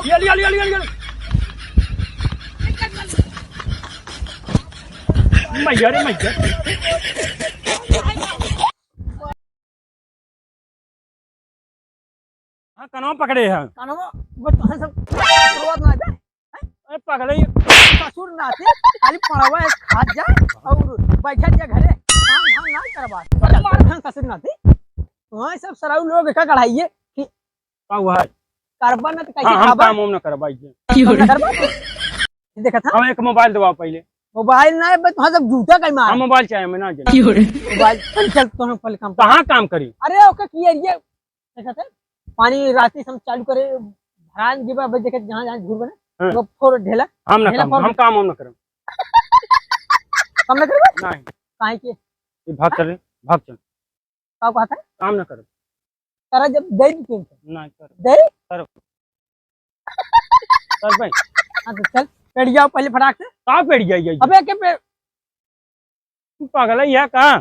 लिया लिया लिया लिया मैया रे मैया हाँ कनवा पकड़े हैं पकड़े ससुर नाते खाली पढ़वा खा जा और बैठा जा घरे काम धाम ना करवा ससुर नाते वहाँ सब सराउ लोग का कढ़ाइए का हुआ है करबा ना तो कैसे हम खाबा काम हम ना करवाई देखा था हम एक मोबाइल दबाओ पहले मोबाइल ना है बस वहाँ सब जूता कहीं मार हम मोबाइल चाहिए मैं ना जाने मोबाइल चल तो हम पहले काम कहाँ काम करी अरे ओके किए ये देखा था पानी राती हम चालू करे भरान जीवा बस देखे जहाँ जहाँ घूर बने वो फोर ढेला हम ना काम हम ना करब काम ना करबा नहीं काहे के ये भाग चल का कहता है काम ना करब करा जब दे दी नहीं कर दे कर भाई हां तो चल पेड़ जाओ पहले फटाक से कहाँ पेड़ जाइए अबे के पे पागल है यह कहाँ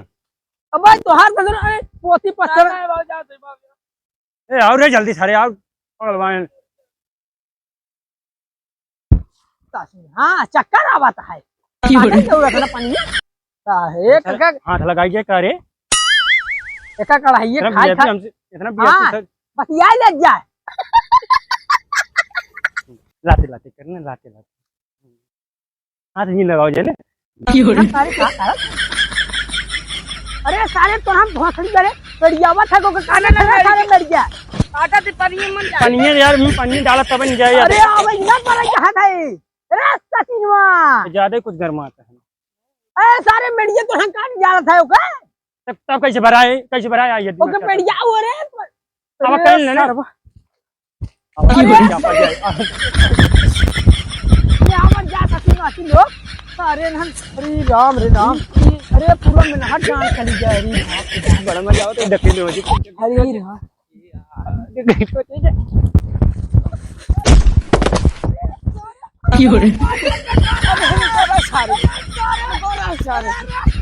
अबे तोहार बदन पोती पत्थर ए आओ रे जल्दी सारे आओ पगलवान हाँ चक्कर आवता है जरूरत है पानी एक हाथ लगाइए का रे एक कढ़ाई खाई खा इतना बस यही लग जाए लाते लाते करने लाते लाते हाथ नहीं लगाओ जले अरे सारे तो हम भोसड़ी करे पेड़ियावा था को काने लगा सारे लड़ गया आटा ते पनिया यार मैं पानी डाला तब नहीं जाए अरे अब इतना पर कहां था रास्ता सिनवा ज्यादा कुछ गरमाता है ए सारे मेड़िया तो हम काट जा रहा था ओके तब कैसे भराए ये ओके पेड़िया अरे अब कल लेना ये हमर जा सकिन आती लोग सारे नहन अरे राम अरे पूरा में नहर जान चली जाए रे बड़ा मजा आओ तो देखने हो जी अरे रहा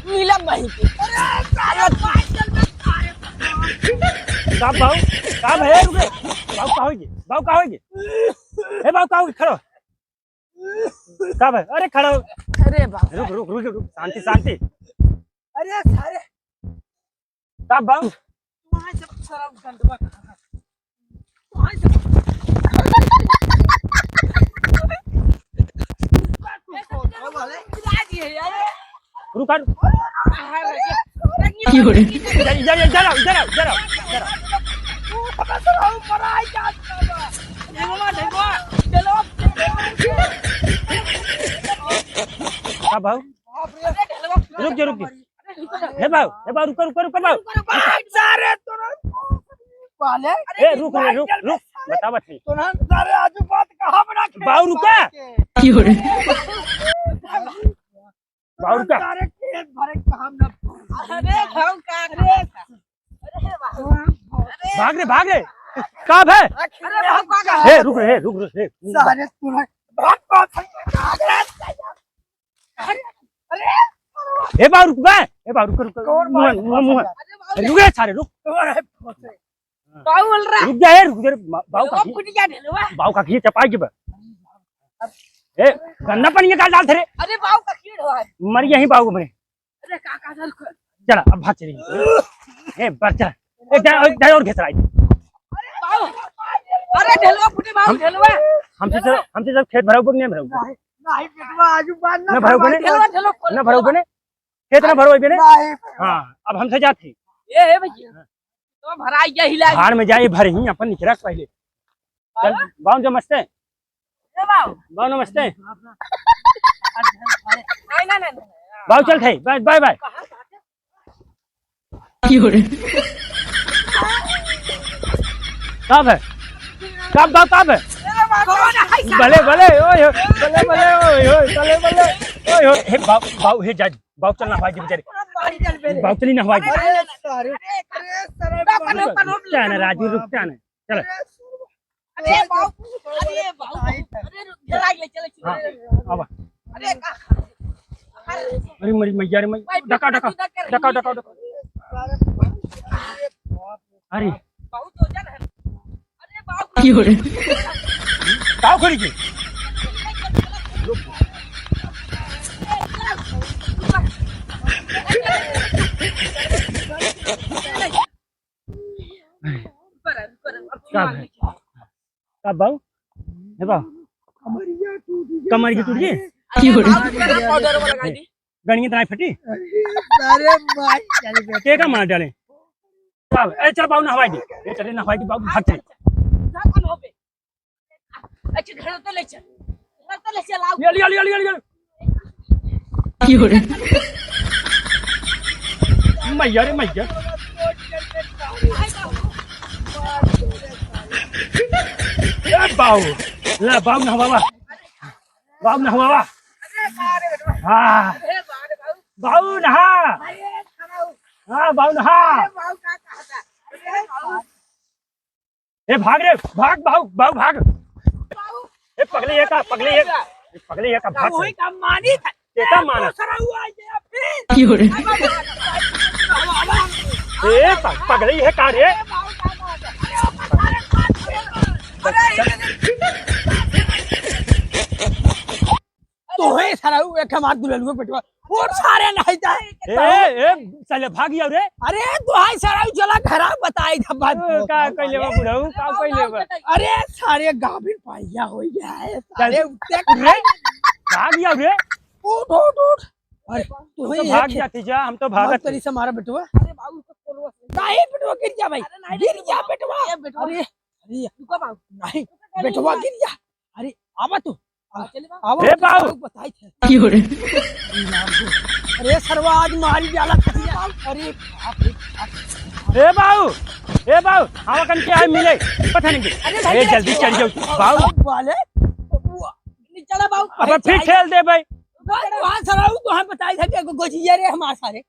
नीलम भाई कब है रुके बाऊ का होगी ए बाऊ का होगी खड़ो कब है अरे खड़ो अरे बाप रुक शांति अरे सारे कब बाऊ वहां सब शराब गंदवा वहां सब रुक इधर भाऊ रुक हे भाऊ रुक भाऊ सारे वाले ए रुक बता बच्ची सारे आजू बात कहां बना के भाऊ रुका भाऊ रुका सारे खेत भरे काम ना अरे भाऊ का अरे भाग रे कब है अरे भाऊ का ए रुक सारे तोरा बात अरे ए भाऊ रुक रुक सारे रुक भाऊ बोल रहा रुक जा भाऊ का खींच चपाई के ए गंदा पानी निकाल डाल थे अरे भाऊ का कीड़ है मर यही भाऊ मरे अरे काका चल चला अब भाग चली ए बर चल एक जाए और घेसराई भाऊ अरे ढेलवा फुटे भाऊ ढेलवा हमसे सब खेत भराऊ नहीं भराऊ नहीं बेटवा आजू बात ना भराऊ बने ना भराऊ बने खेत ना भराऊ बने हां अब हमसे जाते ए है भैया तो भराई जा हिला भाड़ में जाए भर ही अपन निकरा पहले चल बाऊ नमस्ते ए भाऊ नमस्ते नहीं बाऊ चल खाई बाय कब है भले ओए हे बाऊ हे जा बाऊ चलना भाई बेचारे बाऊ चली ना भाई क्या ना राजू रुक क्या ना चल अरे भाऊ अरे घेरा ले चले अब अरे अरे मरी मैया रे मैं डका अरे बहुत हो जा काव खोली के का बाऊ हे बाऊ कमर की टूट गई गणिया तना फटी अरे भाई चल गए के का मार डाले ए चल बाऊ ना हवाई दी ए चल ना हवाई दी बाऊ भाग चल अच्छा घर तो ले चल आओ ले मैया रे मैया ए बाऊ ले बाऊ ना हवा बाऊ ना हवा हां बाऊ नहा हाँ बाऊ नहा ए भाग रे भाग बाऊ बाऊ भाग ए पगले ये का भाग वही का मानी था क्या माना सराऊ आ गया फिर ए पगले ये का रे तो है सराऊ एक हमार दुल्हन बेटवा और सारे नहीं जाए ए चले भाग गया रे अरे तो हाय सराऊ चला घरा बताई था बात का कोई लेवा बुढ़ऊ का कोई लेवा अरे सारे गाभिन पाइया हो गया है चल सारे उठते रे भाग गया रे उठ अरे तू तो भाग जाती जा हम तो भागत तेरी से हमारा बेटवा अरे बाबू को खोलो नहीं बेटवा गिर जा भाई गिर जा बेटवा अरे अरे रुको बाबू नहीं बेटवा गिर जा अरे आवा तू चले आवा ए बाबू बताई थे अरे सरवा आज मारी जाला अरे ए बाऊ आवा कन के आए मिले पता नहीं ए जल्दी चल जाओ बाऊ वाले चला बाबू अब फिर खेल दे भाई वहां सराऊ तो हम बताई था कि गोजिया रे हमारे सारे